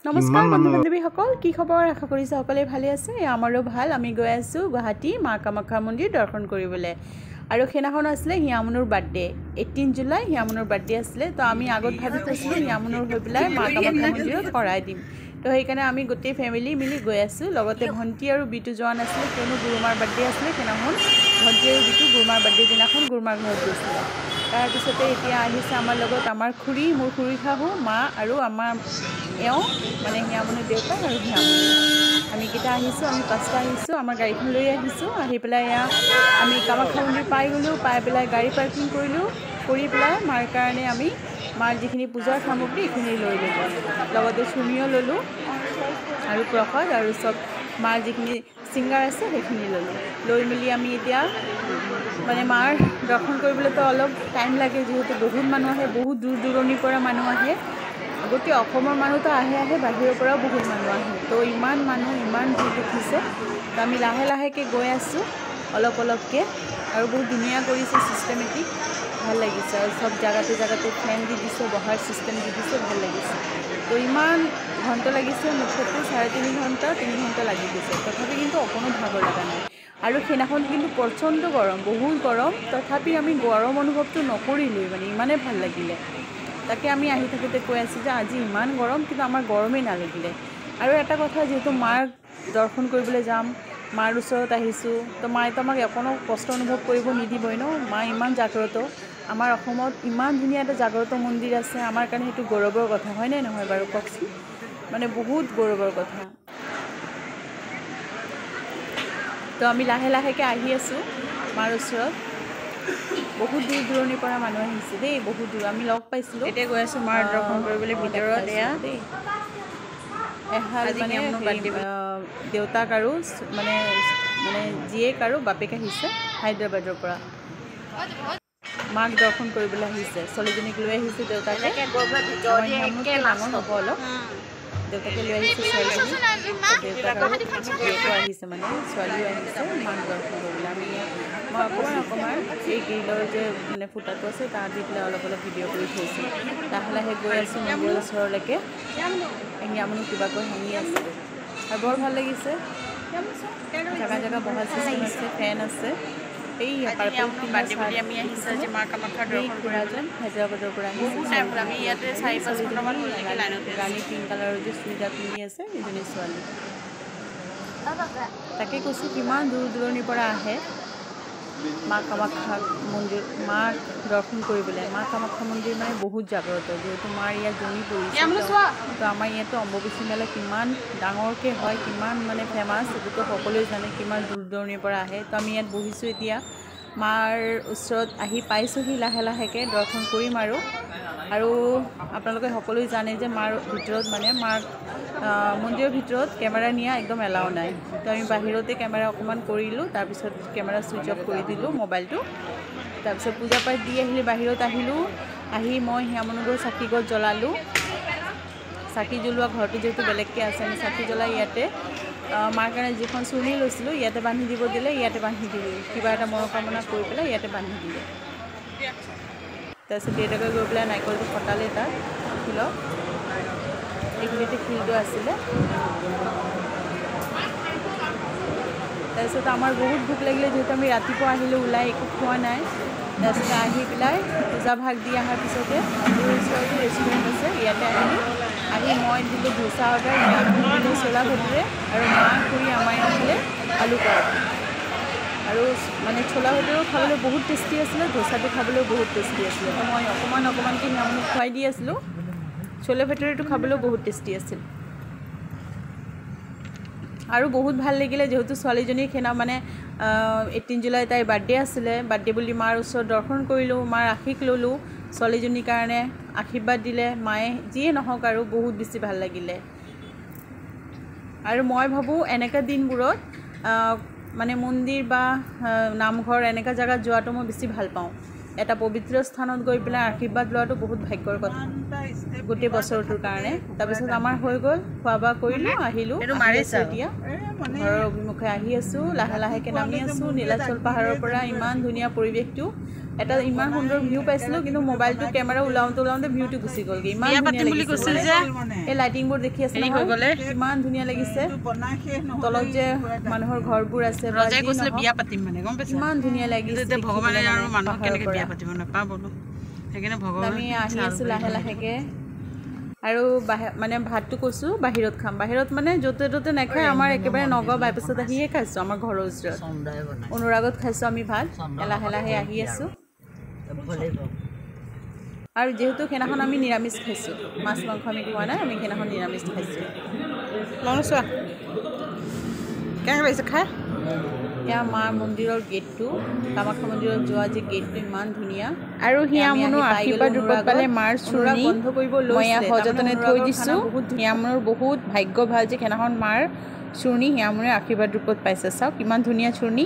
নমস্কাৰ বন্ধু বান্ধৱীসকল, কি খবৰ? আশা কৰিছোঁ সকলোৱে ভালে আছে। আমাৰো ভাল। আমি গৈ আছোঁ গুৱাহাটী মা কামাখ্যা মন্দিৰ দৰ্শন কৰিবলৈ। আৰু সেইদিনাখন আছিলে হিয়ামনুৰ বাৰ্থডে, 18 জুলাই হিয়ামনুৰ বাৰ্থডে আছিলে। তো আমি আগত ভাবি থৈছিলোঁ হিয়ামনুৰ হৈ পেলাই মা কামাখ্যা মন্দিৰত কৰাই দিম। তো সেইকাৰণে আমি গোটেই ফেমিলি মিলি গৈ আছোঁ। লগতে ভণ্টি আৰু বিটু যোৱা নাছিলে, কিয়নো গুৰুমাৰ বাৰ্থডে আছিলে। সেইদিনাখন ভণ্টি আৰু বিটু গুৰুমাৰ বাৰ্থডে দিনাখন গুৰুমাৰ ঘৰত গৈছিলে। তাৰপিছতে এতিয়া আহিছে আমাৰ লগত আমাৰ খুৰী, মোৰ খুৰী শাহু, মা আৰু আমাৰ এওঁ মানে হিয়ামনুৰ দেউতাক আৰু হিয়ামনি। আমিকেইটা আহিছোঁ, আমি 5টা আহিছোঁ। আমাৰ গাড়ীখন লৈ আহিছোঁ। আহি পেলাই এয়া আমি কামাখ্যা মন্দিৰ পাই গ'লোঁ। পাই পেলাই গাড়ী পাৰ্কিং কৰিলোঁ। কৰি পেলাই মাৰ কাৰণে আমি মাৰ যিখিনি পূজাৰ সামগ্ৰী এইখিনি লৈ ল'লোঁ। লগতে চুমিও ল'লোঁ আৰু প্ৰসাদ আৰু চব মাৰ যিখিনি ছিংগাৰ আছে সেইখিনি ল'লোঁ। লৈ মেলি আমি এতিয়া মানে মাৰ দৰ্শন কৰিবলৈতো অলপ টাইম লাগে, যিহেতু বহুত মানুহ আহে, বহুত দূৰ দূৰণিৰ পৰা মানুহ আহে। গোটেই অসমৰ মানুহতো আহে, বাহিৰৰ পৰাও বহুত মানুহ আহে। তো ইমান মানুহ, ইমান ভিৰ দেখিছে। তো আমি লাহে লাহেকৈ গৈ আছোঁ অলপকৈ। আৰু বহুত ধুনীয়া কৰিছে, ছিষ্টেমেটিক, ভাল লাগিছে। আৰু চব জেগাতে ফেন দি দিছে, বহাৰ ছিষ্টেম দি দিছে, ভাল লাগিছে। তো ইমান ঘণ্টা লাগিছে, মুঠতে 3.5 ঘণ্টা 3 ঘণ্টা লাগি গৈছে। তথাপি কিন্তু অকণো ভাগৰ লগা নাই। আৰু সেইদিনাখন কিন্তু প্ৰচণ্ড গৰম, বহুত গৰম। তথাপি আমি গৰম অনুভৱটো নকৰিলোঁৱেই, মানে ইমানেই ভাল লাগিলে। তাকে আমি আহি থাকোঁতে কৈ আছোঁ যে আজি ইমান গৰম, কিন্তু আমাৰ গৰমেই নালাগিলে। আৰু এটা কথা, যিহেতু মাৰ দৰ্শন কৰিবলৈ যাম, মাৰ ওচৰত আহিছোঁ, তো মায়েতো আমাক অকণো কষ্ট অনুভৱ কৰিব নিদিবই ন। মা ইমান জাগ্ৰত, আমাৰ অসমত ইমান ধুনীয়া এটা জাগ্ৰত মন্দিৰ আছে। আমাৰ কাৰণে সেইটো গৌৰৱৰ কথা, হয়নে নহয় বাৰু কওকচোন? মানে বহুত গৌৰৱৰ কথা। তো আমি লাহে লাহেকৈ আহি আছোঁ মাৰ ওচৰত। বহুত দূৰ দূৰণিৰ পৰা মানুহ আহিছে দেই, বহুত দূৰ। আমি লগ পাইছিলোঁ। এতিয়া গৈ আছোঁ মাৰ দৰ্শন কৰিবলৈ ভিতৰত। এয়া দেই এহাল মানে দেউতাক আৰু মানে জীয়েক আৰু বাপেক আহিছে হায়দৰাবাদৰ পৰা। মাক দৰ্শন কৰিবলৈ আহিছে। ছোৱালীজনীক লৈ আহিছে দেউতাকে। আমাৰ হিয়ামনুতকৈ ডাঙৰ হ'ব অলপ। দেউতাকে লৈ আহিছে ছোৱালীজনী, দেউতাক আৰু জীয়েকো আহিছে, মানে ছোৱালীও আহিছে মাক দৰ্শন কৰিবলৈ। মই অকণমান এই গ্ৰিলৰ যে মানে ফুটাটো আছে তাত দি পেলাই অলপ ভিডিঅ' কৰি থৈছোঁ। লাহে লাহে গৈ আছোঁ মন্দিৰৰ ওচৰলৈকে। হিয়ামনুক কিবা কৈ হাঁহি আছে আৰু বৰ ভাল লাগিছে। জেগা বহা চিষ্টেম আছে, ফেন আছে। এই আমি আহিছোঁ আজি মা কামাখ্যাৰ দৰ্শন খুৰাজন হায়দৰাবাদৰ পৰা আহিছে। ৰাণী পিংক কালাৰৰ যে চুইদাৰ পিন্ধি আছে এইজনী ছোৱালী। তাকে কৈছোঁ কিমান দূৰ দূৰণিৰ পৰা আহে মা কামাখ্যা মন্দিৰ, মাক দৰ্শন কৰিবলৈ। মা কামাখ্যা মন্দিৰ মানে বহুত জাগ্ৰত, যিহেতু মাৰ ইয়াত জনি পৰিছে। তো আমাৰ ইয়াতো অম্বুবাচী মেলা কিমান ডাঙৰকৈ হয়, কিমান মানে ফেমাছ, সেইটোতো সকলোৱে জানে, কিমান দূৰ দূৰণিৰ পৰা আহে। তো আমি ইয়াত বহিছোঁ এতিয়া, মাৰ ওচৰত আহি পাইছোঁহি। লাহে লাহেকৈ দৰ্শন কৰিম আৰু আপোনালোকে সকলোৱে জানে যে মাৰ ভিতৰত মানে মাৰ মন্দিৰৰ ভিতৰত কেমেৰা নিয়া একদম এলাও নাই। তো আমি বাহিৰতে কেমেৰা অকণমান কৰিলোঁ, তাৰপিছত কেমেৰা ছুইচ অফ কৰি দিলোঁ মোবাইলটো। তাৰপিছত পূজা পাঠ দি আহিলে বাহিৰত আহিলোঁ। আহি মই হিয়ামনুৰ ঘৰত চাকি গছ জ্বলালোঁ। চাকি জ্বলোৱা ঘৰটো যিহেতু বেলেগকৈ আছে, আমি চাকি জ্বলাই ইয়াতে মাৰ কাৰণে যিখন চুৰ্ণি লৈছিলোঁ ইয়াতে বান্ধি দিব দিলে, ইয়াতে বান্ধি দিলোঁ। কিবা এটা মনোকামনা কৰি পেলাই ইয়াতে বান্ধি দিলে। তাৰপিছত দেউতাকে গৈ পেলাই নাৰিকলটো ফটালে তাত শিলত, এইখিনিতে শিলটো আছিলে। তাৰপিছত আমাৰ বহুত ভোক লাগিলে, যিহেতু আমি ৰাতিপুৱা আহিলোঁ ওলাই, একো খোৱা নাই। তাৰপিছতে আহি পেলাই পূজা ভাগ দি অহাৰ পিছতে মন্দিৰৰ ওচৰতে ৰেষ্টুৰেণ্ট আছে, ইয়াতে আহিলোঁ। আহি মই দিলোঁ ধোচা অৰ্ডাৰ, হিয়ামনুক দিলোঁ চোলা ভটোৰে, আৰু মা খুৰী আমাৰ খালে আলু পৰঠা। আৰু মানে চোলা ভটোৰেও খাবলৈ বহুত টেষ্টি আছিলে, ধোচাটো খাবলৈও বহুত টেষ্টি আছিলে। তো মই অকণমানকৈ হিয়ামনুক খুৱাই দি আছিলোঁ। চোলা ভটোৰেটো খাবলৈও বহুত টেষ্টি আছিল। আৰু বহুত ভাল লাগিলে, যিহেতু ছোৱালীজনীৰ সেইদিনা মানে 18 জুলাই তাইৰ বাৰ্থডে আছিলে। বাৰ্থডে বুলি মাৰ ওচৰত দৰ্শন কৰিলোঁ, মাৰ আশীষ ল'লোঁ। ছোৱালীজনীৰ কাৰণে আশীৰ্বাদ দিলে মায়ে, যিয়ে নহওক আৰু বহুত বেছি ভাল লাগিলে। আৰু মই ভাবোঁ এনেকুৱা দিনবোৰত মানে মন্দিৰ বা নামঘৰ এনেকুৱা জেগাত যোৱাটো মই বেছি ভাল পাওঁ। এটা পবিত্ৰ স্থানত গৈ পেলাই আশীৰ্বাদ লোৱাটো বহুত ভাগ্যৰ কথা গোটেই বছৰটোৰ কাৰণে। তাৰপিছত আমাৰ হৈ গ'ল, খোৱা বোৱা কৰিলোঁ, আহিলোঁ। এতিয়া ঘৰৰ অভিমুখে আহি আছোঁ, লাহে লাহেকৈ নামি আছোঁ নীলাচল পাহাৰৰ পৰা। ইমান ধুনীয়া পৰিৱেশটো, এটা ইমান সুন্দৰ ভিউ পাইছিলোঁ কিন্তু মোবাইলটো কেমেৰা ওলাওঁতে ভিউটো গুচি গ'লগৈ ইমান ধুনীয়া লাগিছে এই লাইটিংবোৰ দেখি আছে ইমান ধুনীয়া লাগিছে তলত যে মানুহৰ ঘৰবোৰ আছে ৰজাই কৈছিলে বিয়া পাতিম মানে গম পাইছে ইমান ধুনীয়া লাগিছে এতিয়া ভগৱানে আৰু মানুহক কেনেকৈ বিয়া পাতিব নাপাব বোলো সেইকাৰণে ভগৱান আমি আহি আছোঁ লাহেকৈ আৰু মানে ভাতটো কৈছোঁ বাহিৰত খাম বাহিৰত মানে য'তে ত'তে নাখায় আমাৰ একেবাৰে নগাঁও বাইপাছত আহিয়ে খাইছোঁ আমাৰ ঘৰৰ ওচৰত অনুৰাগত খাইছোঁ আমি ভাত লাহে আহি আছোঁ আৰু যিহেতু সেইদিনাখন আমি নিৰামিষ খাইছোঁ মাছ মাংস আমি খোৱা নাই আমি সেইদিনাখন নিৰামিষ খাইছোঁ মনত চোৱা কেনেকৈ লাগিছে খাই এয়া মাৰ মন্দিৰৰ গেটটো কামাখ্যা মন্দিৰত যোৱা যে গেটটো ইমান ধুনীয়া আৰু হিয়ামনুৰ আশীৰ্বাদ ৰূপত পালে মাৰ চুৰণি বন্ধ কৰিব লৈ সযতনে থৈ দিছোঁ হিয়ামনুৰ বহুত ভাগ্য ভাল যে সেইদিনাখন মাৰ চুৰণি হিয়ামনুৰে আশীৰ্বাদ ৰূপত পাইছে চাওক কিমান ধুনীয়া চুৰণি